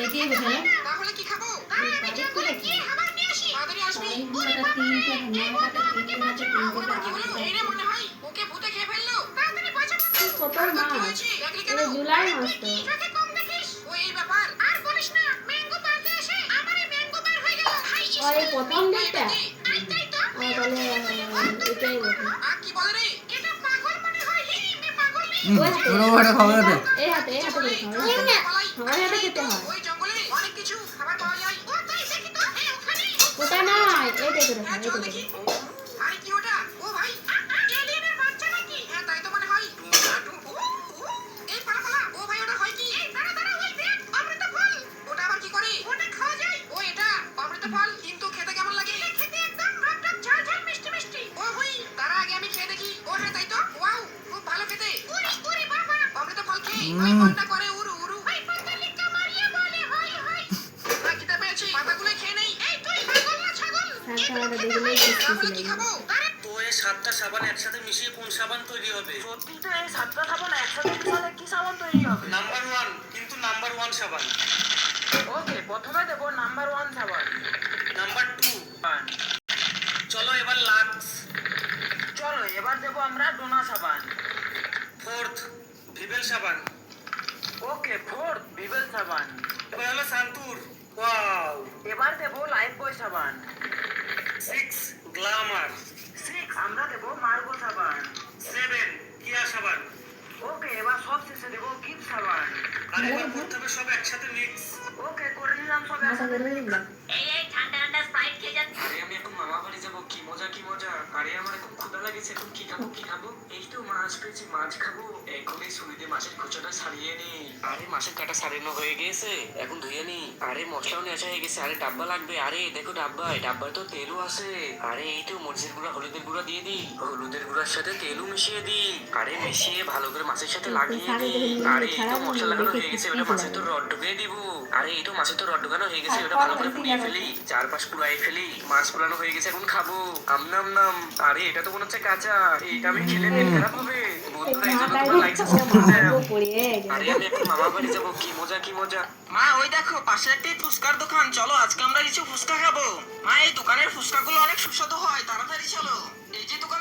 এই দিয়ে বসে তাহলে কি খাবো? আমি জঙ্গলে গিয়ে খাবার নিয়ে আসি। তাড়াতাড়ি আসবি। এই রে মনে হয় ওকে ভূতে খেয়ে ফেললো। তাড়াতাড়ি বাঁচা বন্ধু। কত কি মাছ হয়েছে? দেখলি কেন? এটা জুলাই মাস তো চোখে কম দেখিস? ও এই ব্যাপার। আর বলিস না, ম্যাঙ্গো পারতে এসে আমার এই ম্যাঙ্গো বার হয়ে গেল। হাই ওই প্রথম ডেটটা তাই তো। তাহলে এটাই বটে আর কি বলে রে? এটা পাগল মনে হয়। হি মে পাগল নেই। পুরো বড় খাবার দে। এই হাতে করে খাওয়া আমার হাতে খেতে হয় ওই জঙ্গলে অনেক কিছু খাবার পাওয়া যায়। ও তাই দেখি তো। এই ওখানে। ওটা নয় এইটাই করে হ্যাঁ, চল দেখি। আরে কি ওটা? ও ভাই, এলিয়েনের বাচ্চা নাকি? হ্যাঁ, তাই তো মনে হয়। এই পালা পালা। ও ভাই, ওটা হয় কি? এই দাঁড়া দাঁড়া, ওই দেখ, অমৃত ফল। ওটা আবার কি করে? ওটা খাওয়া যায়। ও এটা অমৃত ফল, কিন্তু খেতে কেমন লাগে? খেতে একদম টক টক ঝাল ঝাল মিষ্টি মিষ্টি। ও হই, তারা আগে আমি খেয়ে দেখি। ও হ্যাঁ, তাই তো। ওয়াও, খুব ভালো খেতে। ওরে ওরে বাবা, অমৃত ফল খেয়ে ওই মনটা করে উরু উরু। ওই পাতালিকা মারিয়া বলে হই হই। না, খিদে পেয়েছি, পাতাগুলো খেয়ে নেই। এই তুই পাগল না ছাগল? সাতটা দেখলেই তাহলে কি খাবো? আরে তো এই 7টা সাবান একসাথে মিশিয়ে কোন সাবান তৈরি হবে? সত্যি তো এই 7টা সাবান একসাথে মিশালে কি সাবান তৈরি হবে? নাম্বার 1, কিন্তু নাম্বার 1 সাবান। ওকে, প্রথমে দেবো নাম্বার 1 সাবান। নাম্বার 2, চলো এবার লাক্স। চলো এবার দেবো আমরা ডোনা সাবান। 4th, ভিভেল সাবান। ওকে, 4th বিবেল সাবান। এবার হলো সান্তুর। ওয়াও। এবার দেবো লাইফ বয় সাবান। 6, গ্ল্যামার। 6 আমরা দেবো মার্গো সাবান। 7, কিয়া সাবান। ওকে, এবার সব শেষে দেবো কিপ সাবান। আর এবার করতে হবে সব একসাথে মিক্স। ওকে, করে নিলাম সব একসাথে। এই ঠান্ডা ঠান্ডা স্প্রাইট খেয়ে যাচ্ছি। আরে আমি এখন মামা বাড়ি যাবো, কি মজা কি মজা। আরে আমার খুব ক্ষুধা লাগেছে, এখন কি খাবো কি খাবো? এই তো মাছ পেয়েছি, মাছ খাবো। এখনই ছুরি দিয়ে মাছের খোঁচাটা ছাড়িয়ে নি। আরে মাছের কাটা ছাড়ানো হয়ে গেছে, এখন ধুয়ে নি। আরে মশলাও নিয়ে আসা হয়ে গেছে। আরে ডাব্বা লাগবে। আরে দেখো ডাব্বায় ডাব্বায় তো তেলও আছে। আরে এই তো মরিচের গুঁড়া হলুদের গুঁড়া দিয়ে দিই। হলুদের গুঁড়ার সাথে তেলও মিশিয়ে দিই। আরে মিশিয়ে ভালো করে মাছের সাথে লাগিয়ে দিই। আরে এই তো মশলা লাগানো হয়ে গেছে, ওটা মাছের তো রড ঢুকিয়ে দিব। আরে এই তো মাছের তো রড ঢুকানো হয়ে গেছে, ওটা ভালো করে পুড়িয়ে ফেলি। চারপাশ পুড়াই ফেলি। মাছ পুরানো হয়ে গেছে, এখন খাবো। নাম নাম। আরে এটা তো মনে হচ্ছে কাঁচা, এইটা আমি খেলে পেট খারাপ হবে। বন্ধুরা এই জন্য তোমরা লাইক সাবস্ক্রাইব করে দাও। আরে আমি এখন মামা বাড়ি যাবো, কি মজা কি মজা। মা, ওই দেখো পাশে একটা ফুচকার দোকান। চলো আজকে আমরা কিছু ফুচকা খাবো। মা, এই দোকানের ফুচকাগুলো অনেক সুস্বাদু হয়, তাড়াতাড়ি চলো। এই যে দোকান